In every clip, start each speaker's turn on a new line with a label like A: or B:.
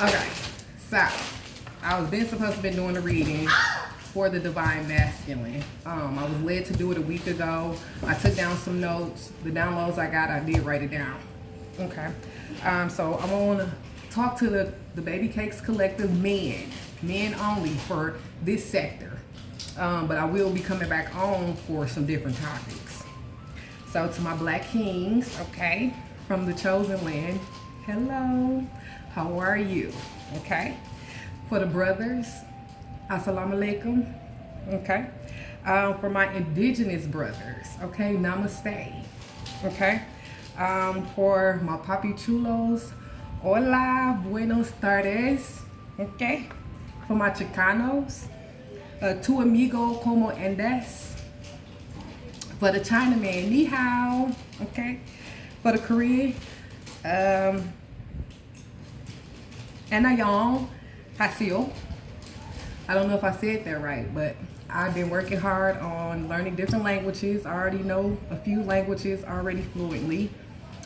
A: Okay, so I was supposed to be doing the reading for the divine masculine. I was led to do it a week ago. I took down some notes. The downloads I got, I did write it down. Okay, so I'm gonna talk to the Baby Cakes Collective men only for this sector. But I will be coming back on for some different topics. So to my black kings, okay, from the chosen land, hello, how are you? Okay. For the brothers, assalamu alaikum. Okay. For my indigenous brothers, okay, namaste. Okay. For my papi chulos, hola, buenos tardes. Okay. For my Chicanos, tu amigo como andes. For the Chinaman, ni hao. Okay. For the Korean, anayong hasio. I don't know if I said that right, but I've been working hard on learning different languages. I already know a few languages already fluently.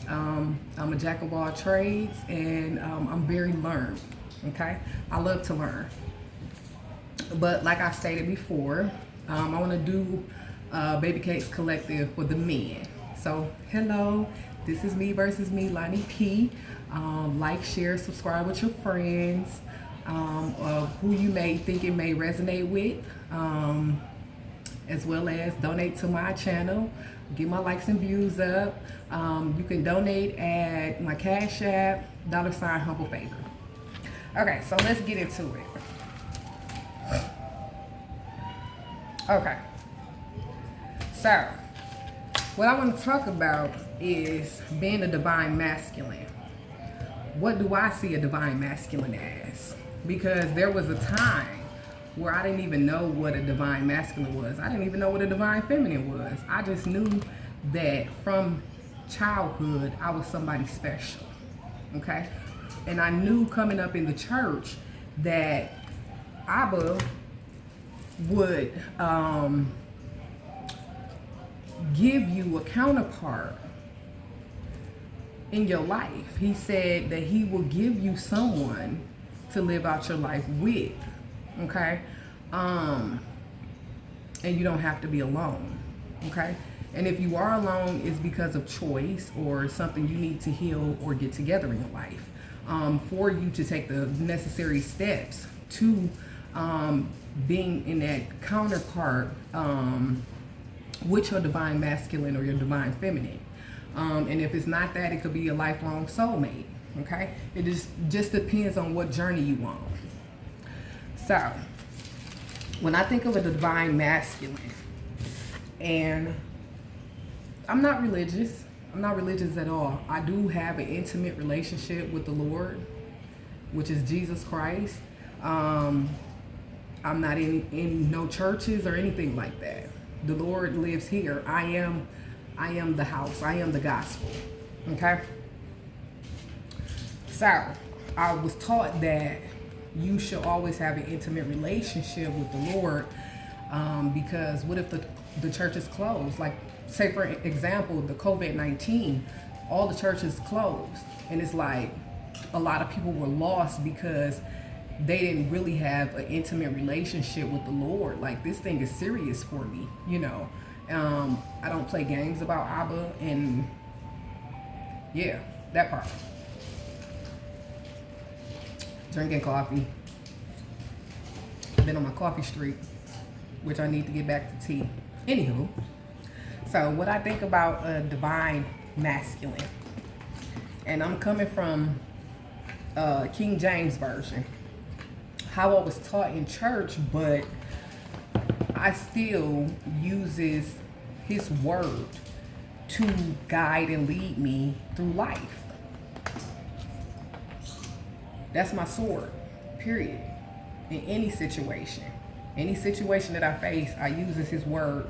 A: I'm a jack of all trades, and I'm very learned. Okay, I love to learn. But like I stated before, I want to do Baby Cakes Collective for the men. So hello, this is me versus me, Lonnie P. Like, share, subscribe with your friends. Who you may think it may resonate with, as well as donate to my channel, get my likes and views up. You can donate at my Cash App, $ Humble Favor. Okay, so let's get into it. Okay, so what I want to talk about is being a divine masculine. What do I see a divine masculine as? Because there was a time where I didn't even know what a divine masculine was. I didn't even know what a divine feminine was. I just knew that from childhood, I was somebody special, okay? And I knew coming up in the church that Abba would give you a counterpart in your life. He said that he will give you someone to live out your life with, okay? And you don't have to be alone, okay? And if you are alone, it's because of choice or something you need to heal or get together in your life, for you to take the necessary steps to being in that counterpart with your divine masculine or your divine feminine. And if it's not that, it could be a lifelong soulmate. Okay, it just depends on what journey you on. So, when I think of a divine masculine, and I'm not religious at all. I do have an intimate relationship with the Lord, which is Jesus Christ. I'm not in no churches or anything like that. The Lord lives here. I am the house. I am the gospel. Okay. So, I was taught that you should always have an intimate relationship with the Lord, because what if the church is closed? Like, say for example, the COVID-19, all the churches closed, and it's like a lot of people were lost because they didn't really have an intimate relationship with the Lord. Like, this thing is serious for me, you know. I don't play games about Abba, and yeah, that part. Drinking coffee. Been on my coffee streak, which I need to get back to tea. Anywho, so what I think about a divine masculine, and I'm coming from King James Version, how I was taught in church, but I still uses his word to guide and lead me through life. That's my sword, period. In any situation that I face, I uses his word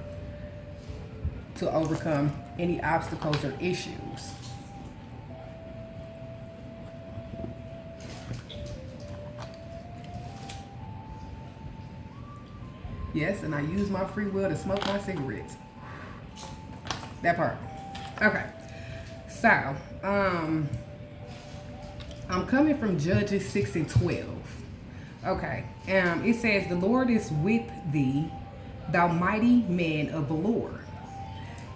A: to overcome any obstacles or issues. Yes, and I use my free will to smoke my cigarettes. That part. Okay. So, I'm coming from Judges 6 and 12. Okay. It says, the Lord is with thee, thou mighty man of Valor.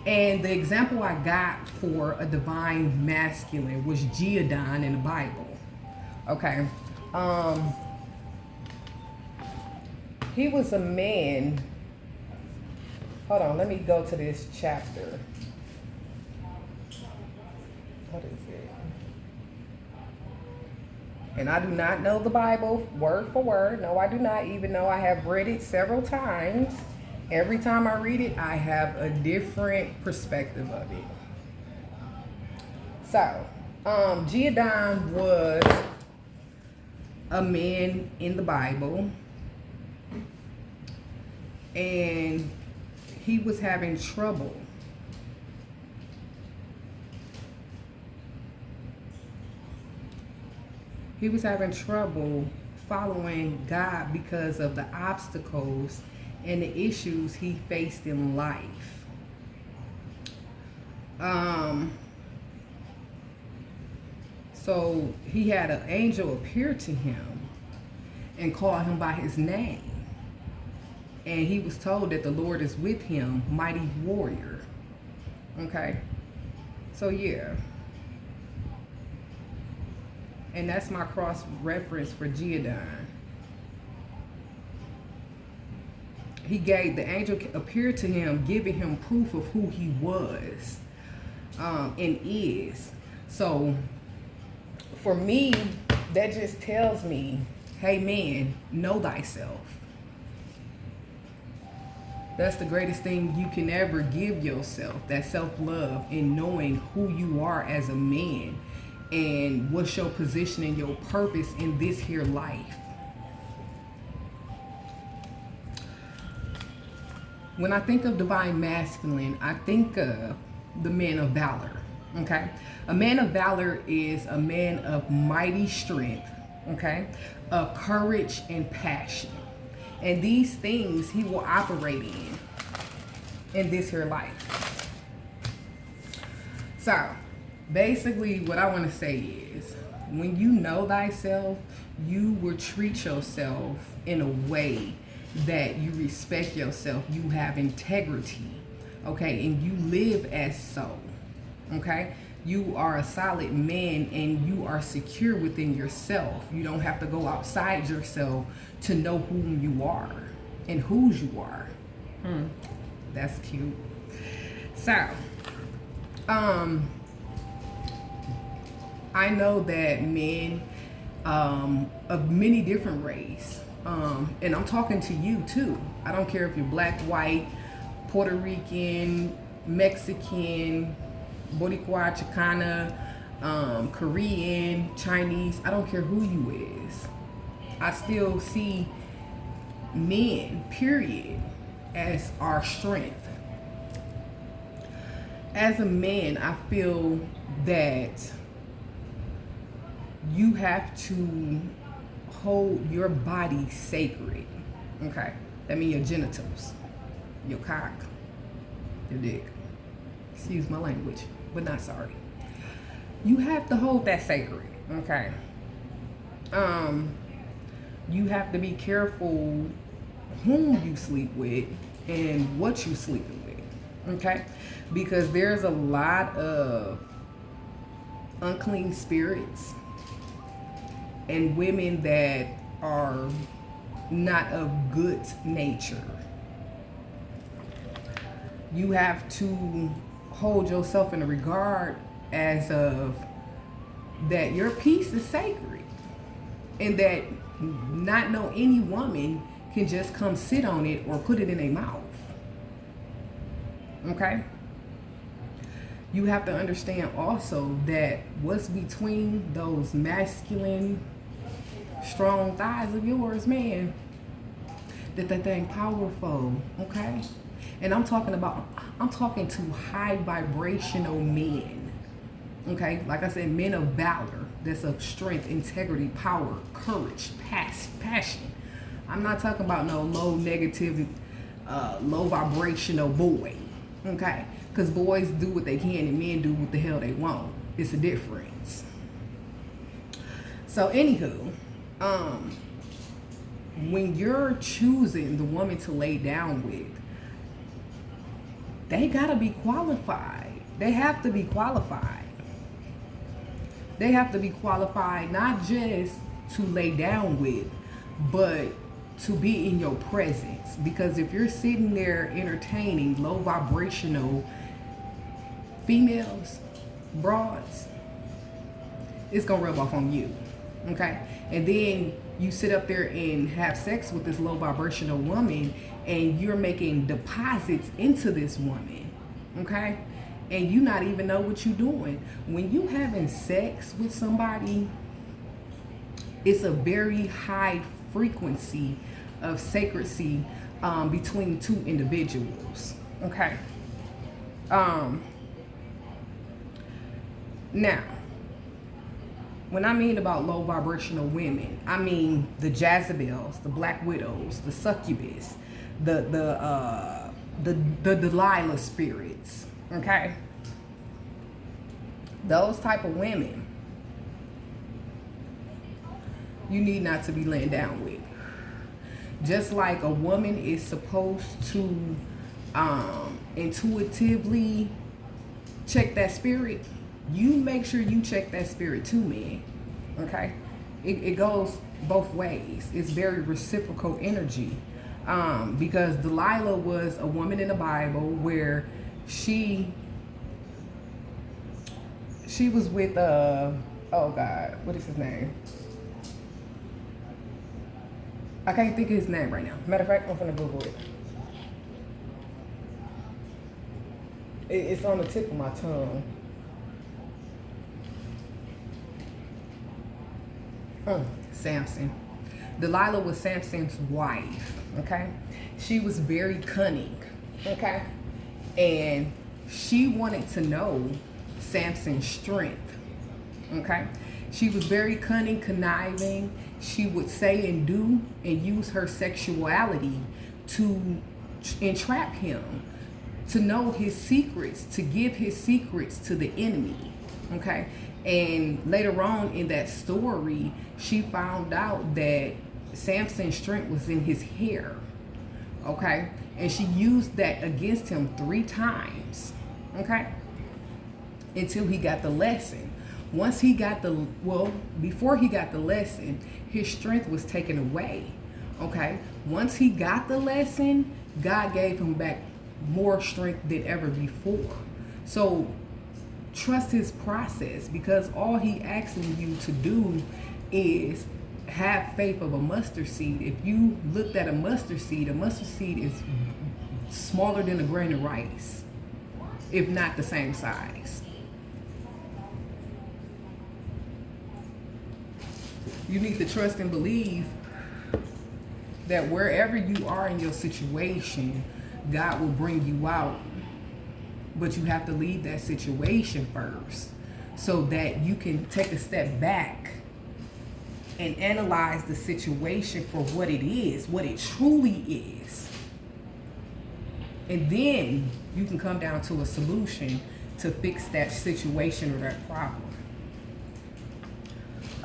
A: And the example I got for a divine masculine was Gideon in the Bible. Okay. He was a man. Hold on, let me go to this chapter. What is it? And I do not know the Bible word for word. No, I do not, even though I have read it several times. Every time I read it, I have a different perspective of it. So, Gideon was a man in the Bible, and he was having trouble. He was having trouble following God because of the obstacles and the issues he faced in life. So he had an angel appear to him and call him by his name. And he was told that the Lord is with him, mighty warrior. Okay? So yeah. And that's my cross reference for Gideon. The angel appeared to him, giving him proof of who he was and is. So for me, that just tells me, hey man, know thyself. That's the greatest thing you can ever give yourself, that self-love, and knowing who you are as a man and what's your position and your purpose in this here life. When I think of divine masculine, I think of the man of valor, okay? A man of valor is a man of mighty strength, okay? Of courage and passion. And these things he will operate in this here life. So, basically what I want to say is, when you know thyself, you will treat yourself in a way that you respect yourself, you have integrity, okay, and you live as so, okay? You are a solid man and you are secure within yourself. You don't have to go outside yourself to know whom you are and whose you are. That's cute. So, I know that men of many different race, and I'm talking to you too. I don't care if you're black, white, Puerto Rican, Mexican, Boricua, Chicana, Korean, Chinese. I don't care who you is. I still see men, period, as our strength. As a man, I feel that you have to hold your body sacred. Okay? That means your genitals, your cock, your dick. Excuse my language, but not sorry. You have to hold that sacred. Okay? You have to be careful whom you sleep with and what you sleeping with. Okay? Because there's a lot of unclean spirits and women that are not of good nature. You have to hold yourself in a regard as of that your peace is sacred, and that not know any woman can just come sit on it or put it in a mouth. Okay? You have to understand also that what's between those masculine strong thighs of yours, man, that thing powerful. Okay? And I'm talking to high vibrational men. Okay? Like I said, men of valor, that's of strength, integrity, power, courage, passion. I'm not talking about no low negative, low vibrational boy. Okay? Because boys do what they can and men do what the hell they want. It's a difference. So anywho, when you're choosing the woman to lay down with, they gotta be qualified. They have to be qualified. They have to be qualified not just to lay down with, but to be in your presence. Because if you're sitting there entertaining low vibrational females, broads, it's gonna rub off on you. Okay? And then you sit up there and have sex with this low vibrational woman, and you're making deposits into this woman. Okay? And you not even know what you're doing. When you having sex with somebody, it's a very high frequency of sacredcy between two individuals. Okay. Now, when I mean about low vibrational women, I mean the Jezebels, the Black Widows, the Succubus, the Delilah spirits. Okay, those type of women you need not to be laying down with. Just like a woman is supposed to intuitively check that spirit, you make sure you check that spirit too, man. Okay, it goes both ways. It's very reciprocal energy, because Delilah was a woman in the Bible where she was with oh God, what is his name? I can't think of his name right now. Matter of fact, I'm gonna Google it. It's on the tip of my tongue. Samson. Delilah was Samson's wife. Okay, she was very cunning. Okay. And she wanted to know Samson's strength. Okay. She was very cunning, conniving. She would say and do and use her sexuality to entrap him, to know his secrets, to give his secrets to the enemy. Okay. And later on in that story, she found out that Samson's strength was in his hair. Okay. And she used that against him 3 times, okay, until he got the lesson. Once he got before he got the lesson, his strength was taken away, okay? Once he got the lesson, God gave him back more strength than ever before. So trust his process, because all he asking you to do is have faith of a mustard seed. If you looked at a mustard seed is smaller than a grain of rice, if not the same size. You need to trust and believe that wherever you are in your situation, God will bring you out. But you have to leave that situation first so that you can take a step back and analyze the situation for what it is, what it truly is. And then you can come down to a solution to fix that situation or that problem.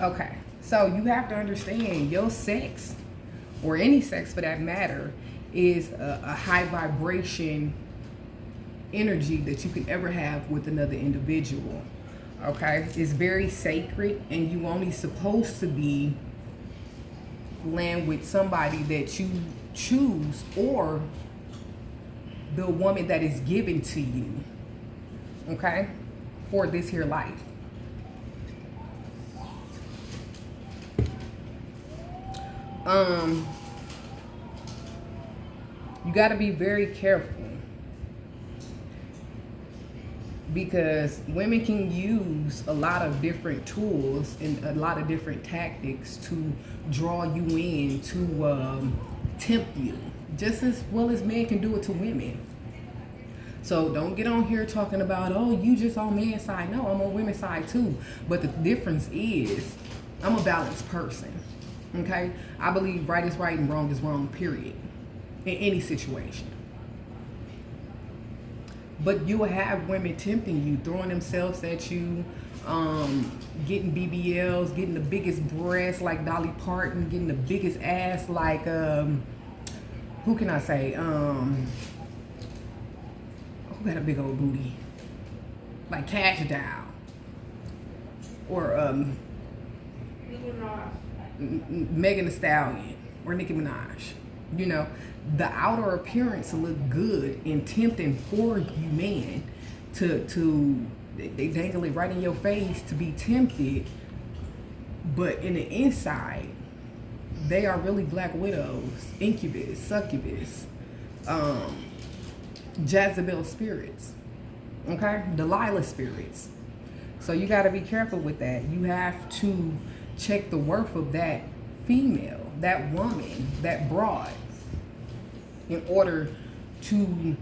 A: Okay, so you have to understand your sex, or any sex for that matter, is a high vibration energy that you can ever have with another individual. Okay, it's very sacred, and you only supposed to be laying with somebody that you choose, or the woman that is given to you, okay, for this here life. You got to be very careful, because women can use a lot of different tools and a lot of different tactics to draw you in, to tempt you, just as well as men can do it to women. So don't get on here talking about, oh, you just on men's side. No, I'm on women's side too. But the difference is I'm a balanced person. Okay? I believe right is right and wrong is wrong, period. In any situation. But you will have women tempting you, throwing themselves at you, getting BBLs, getting the biggest breasts like Dolly Parton, getting the biggest ass like who can I say? Who got a big old booty? Like Cash Doll. Or Megan Thee Stallion or Nicki Minaj. You know, the outer appearance look good and tempting for you men to they dangle it right in your face to be tempted, but in the inside they are really black widows, incubus, succubus, Jezebel spirits, okay, Delilah spirits. So you got to be careful with that. You have to check the worth of that female, that woman, that broad, in order to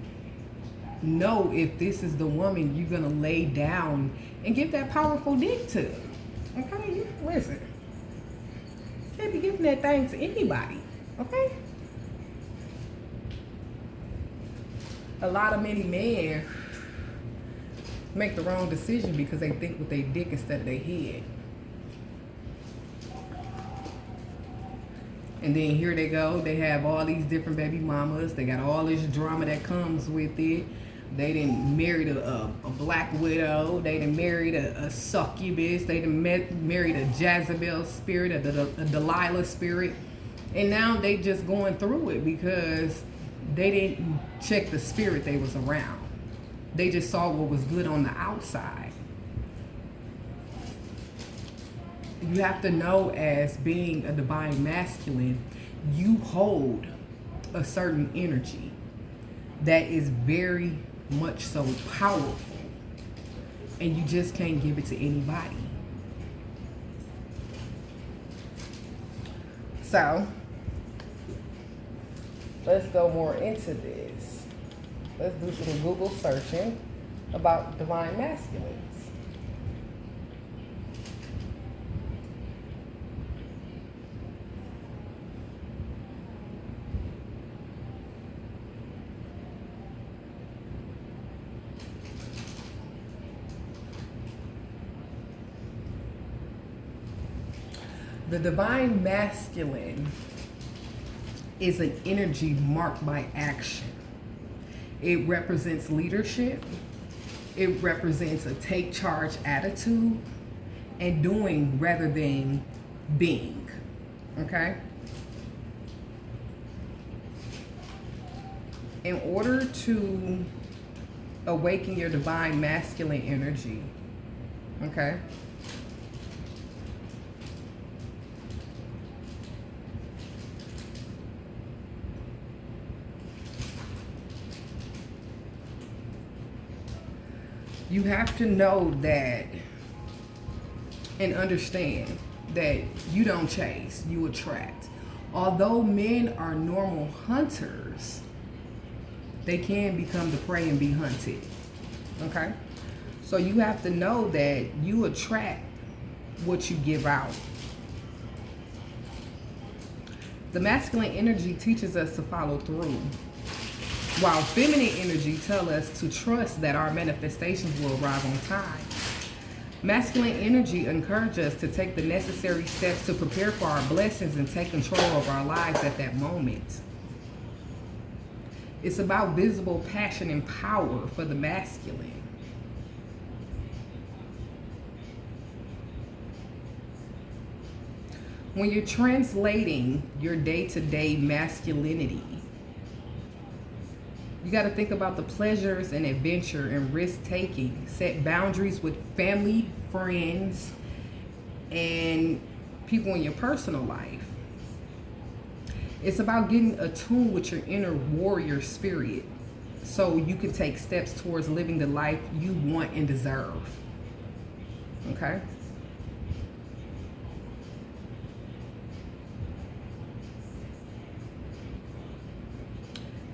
A: know if this is the woman you're going to lay down and give that powerful dick to. Okay? Listen. Can't be giving that thing to anybody. Okay? A lot of many men make the wrong decision because they think with their dick instead of their head. And then here they go. They have all these different baby mamas. They got all this drama that comes with it. They done married a black widow. They done married a succubus. They done married a Jezebel spirit, a Delilah spirit. And now they just going through it because they didn't check the spirit they was around. They just saw what was good on the outside. You have to know, as being a divine masculine, you hold a certain energy that is very much so powerful, and you just can't give it to anybody. So let's go more into this. Let's do some Google searching about divine masculines. The divine masculine is an energy marked by action. It represents leadership. It represents a take charge attitude and doing rather than being. Okay? In order to awaken your divine masculine energy, okay? You have to know that and understand that you don't chase, you attract. Although men are normal hunters, they can become the prey and be hunted. Okay? So you have to know that you attract what you give out. The masculine energy teaches us to follow through, while feminine energy tells us to trust that our manifestations will arrive on time. Masculine energy encourages us to take the necessary steps to prepare for our blessings and take control of our lives at that moment. It's about visible passion and power for the masculine. When you're translating your day-to-day masculinity, you got to think about the pleasures and adventure and risk-taking. Set boundaries with family, friends, and people in your personal life. It's about getting attuned with your inner warrior spirit so you can take steps towards living the life you want and deserve. Okay?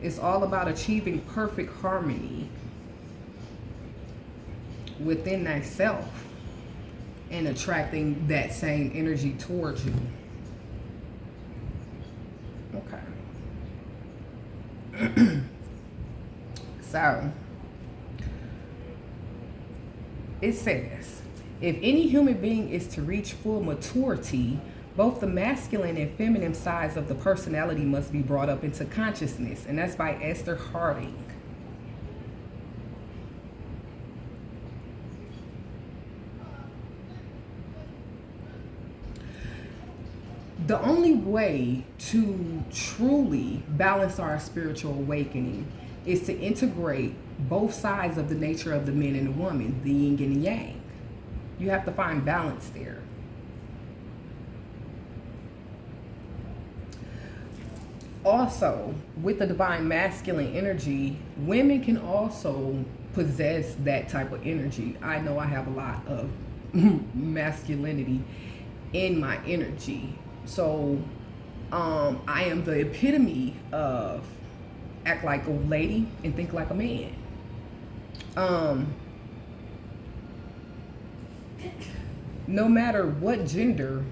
A: It's all about achieving perfect harmony within thyself and attracting that same energy towards you. Okay. So, it says, If any human being is to reach full maturity, both the masculine and feminine sides of the personality must be brought up into consciousness. And that's by Esther Harding. The only way to truly balance our spiritual awakening is to integrate both sides of the nature of the man and the woman, the yin and the yang. You have to find balance there. Also, with the divine masculine energy, women can also possess that type of energy. I know I have a lot of masculinity in my energy. So I am the epitome of act like a lady and think like a man. No matter what gender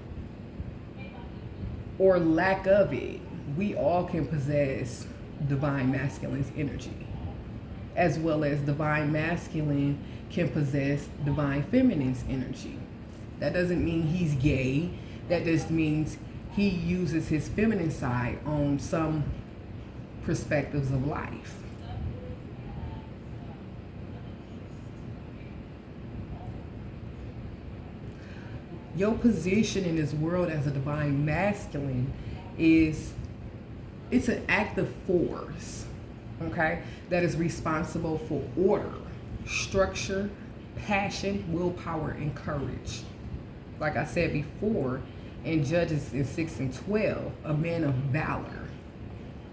A: or lack of it, we all can possess divine masculine's energy, as well as divine masculine can possess divine feminine's energy. That doesn't mean he's gay. That just means he uses his feminine side on some perspectives of life. Your position in this world as a divine masculine it's an active force, okay, that is responsible for order, structure, passion, willpower, and courage. Like I said before, in Judges in 6 and 12, a man of valor.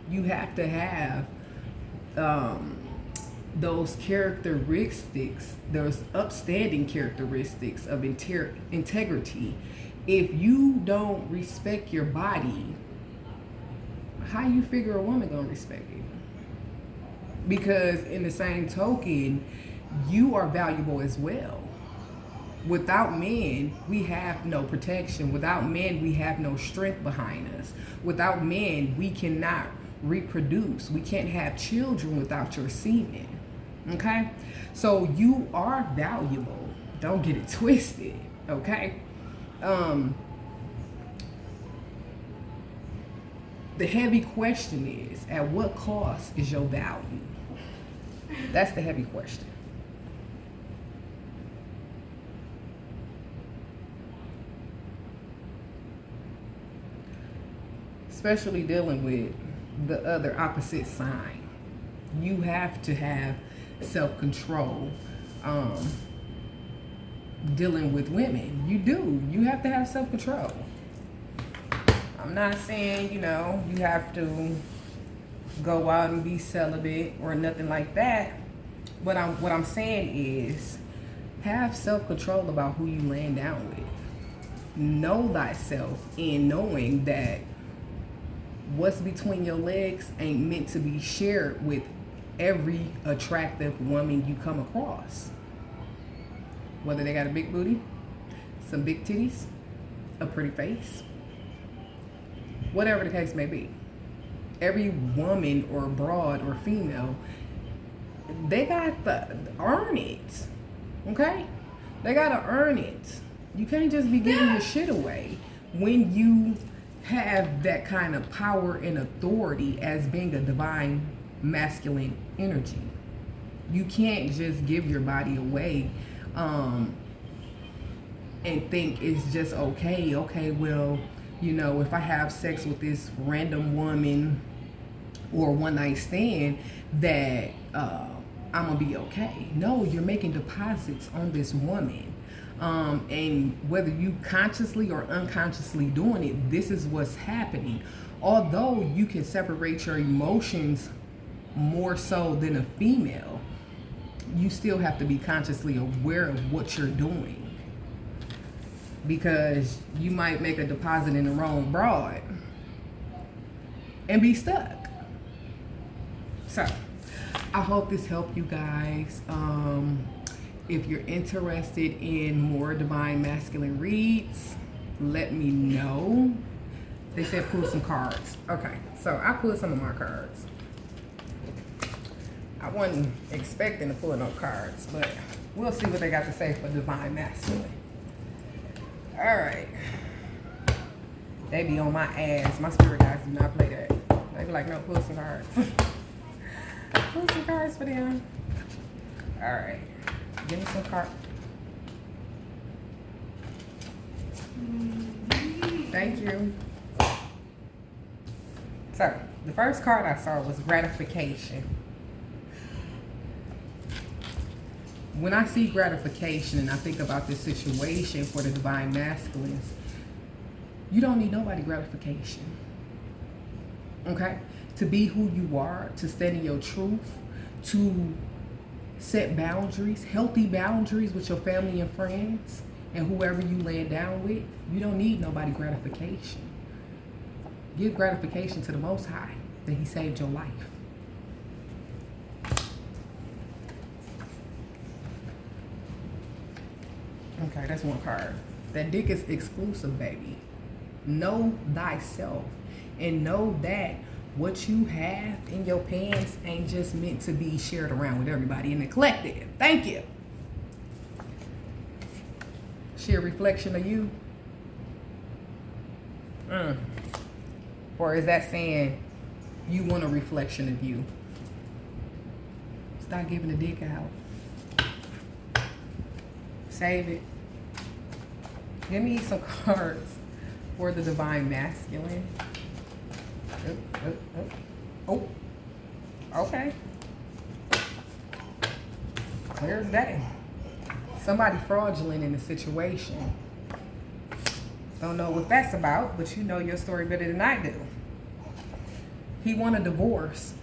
A: You have to have those characteristics, those upstanding characteristics of integrity. If you don't respect your body, how you figure a woman gonna respect it? Because in the same token, you are valuable as well. Without men, we have no protection. Without men, we have no strength behind us. Without men, we cannot reproduce. We can't have children without your semen. Okay? So you are valuable. Don't get it twisted. Okay? The heavy question is, at what cost is your value? That's the heavy question. Especially dealing with the other opposite sign. You have to have self-control dealing with women. You do. You have to have self-control. I'm not saying, you have to go out and be celibate or nothing like that. But what I'm saying is have self-control about who you laying down with. Know thyself in knowing that what's between your legs ain't meant to be shared with every attractive woman you come across. Whether they got a big booty, some big titties, a pretty face, whatever the case may be. Every woman or broad or female, they got to earn it. Okay? They got to earn it. You can't just be giving your shit away when you have that kind of power and authority as being a divine masculine energy. You can't just give your body away and think it's just okay. Okay, well, if I have sex with this random woman or one night stand, that I'm gonna be okay. No, you're making deposits on this woman. And whether you consciously or unconsciously doing it, this is what's happening. Although you can separate your emotions more so than a female, you still have to be consciously aware of what you're doing. Because you might make a deposit in the wrong broad and be stuck. So, I hope this helped you guys. If you're interested in more divine masculine reads, let me know. They said pull some cards. Okay, so I pulled some of my cards. I wasn't expecting to pull no cards, but we'll see what they got to say for divine masculine. All right. They be on my ass. My spirit guys do not play that. They be like, no, pull some cards. Pull some cards for them. All right. Give me some cards. Thank you. So, the first card I saw was gratification. When I see gratification and I think about this situation for the divine masculines, you don't need nobody gratification. Okay? To be who you are, to stand in your truth, to set boundaries, healthy boundaries with your family and friends and whoever you lay it down with, you don't need nobody gratification. Give gratification to the Most High that He saved your life. Okay, that's one card. That dick is exclusive, baby. Know thyself and know that what you have in your pants ain't just meant to be shared around with everybody in the collective. Thank you. Share reflection of you. Or is that saying you want a reflection of you? Start giving the dick out. Save it. Give me some cards for the divine masculine. Oh, okay. Clear as day. Somebody fraudulent in the situation. Don't know what that's about, but you know your story better than I do. He want a divorce.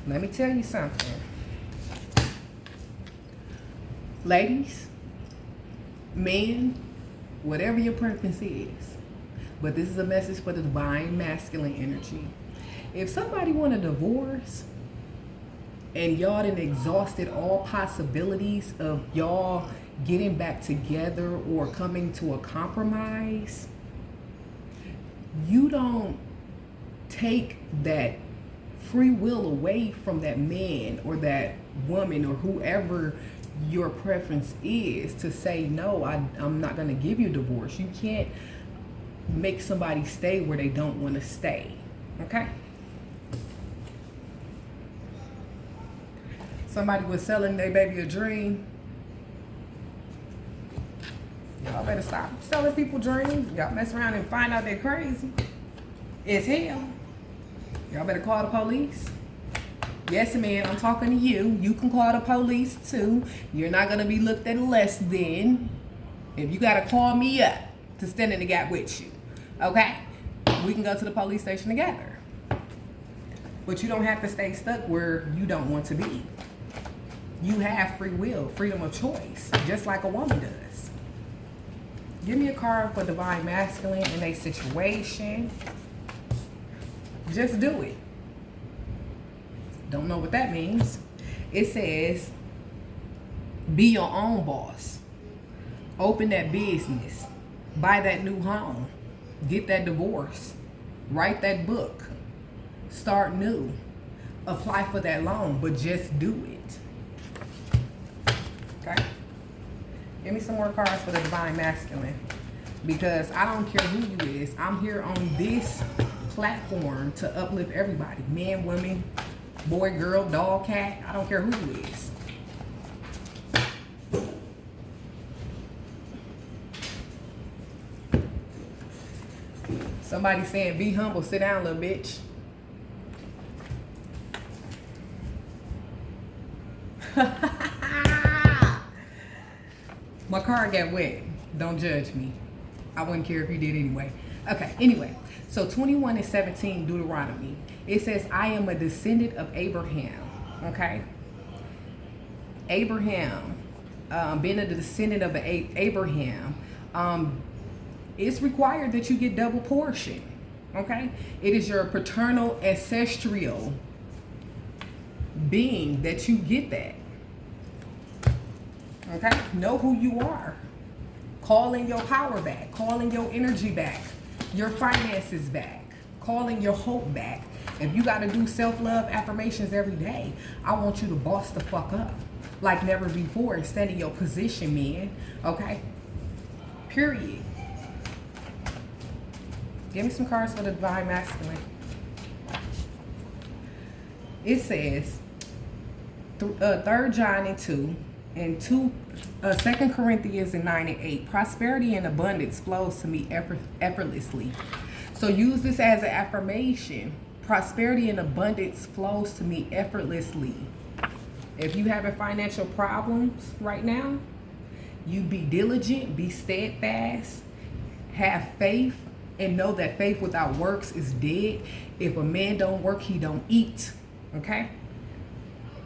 A: Let me tell you something. Ladies, men, whatever your preference is, but this is a message for the divine masculine energy. If somebody want a divorce and y'all done exhausted all possibilities of y'all getting back together or coming to a compromise, you don't take that free will away from that man or that woman or whoever your preference is to say, no, I'm not going to give you a divorce. You can't make somebody stay where they don't want to stay. Okay? Somebody was selling their baby a dream. Y'all better stop selling people dreams. Y'all mess around and find out they're crazy. It's hell. Y'all better call the police. Yes, man, I'm talking to you. You can call the police too. You're not going to be looked at less than. If you got to call me up to stand in the gap with you. Okay? We can go to the police station together. But you don't have to stay stuck where you don't want to be. You have free will, freedom of choice, just like a woman does. Give me a card for divine masculine in a situation. Just do it. Don't know what that means. It says, be your own boss. Open that business. Buy that new home. Get that divorce. Write that book. Start new. Apply for that loan, but just do it. Okay? Give me some more cards for the divine masculine. Because I don't care who you is. I'm here on this platform to uplift everybody. Men, women, boy, girl, dog, cat. I don't care who you is. Somebody saying, be humble, sit down, little bitch. My card got wet. Don't judge me. I wouldn't care if you did anyway. Okay, anyway. So 21:17 Deuteronomy. It says, I am a descendant of Abraham. Okay? Abraham. Being a descendant of Abraham. It's required that you get double portion. Okay? It is your paternal ancestral being that you get that. Okay? Know who you are. Calling your power back. Calling your energy back. Your finances back. Calling your hope back. If you got to do self-love affirmations every day, I want you to boss the fuck up like never before and stand in your position, man. Okay? Period. Give me some cards for the divine masculine. It says, 3 John and 2, and 2 Corinthians and 9 and 8. Prosperity and abundance flows to me effortlessly. So use this as an affirmation. Prosperity and abundance flows to me effortlessly. If you having financial problems right now, you be diligent, be steadfast, have faith, and know that faith without works is dead. If a man don't work, he don't eat. Okay?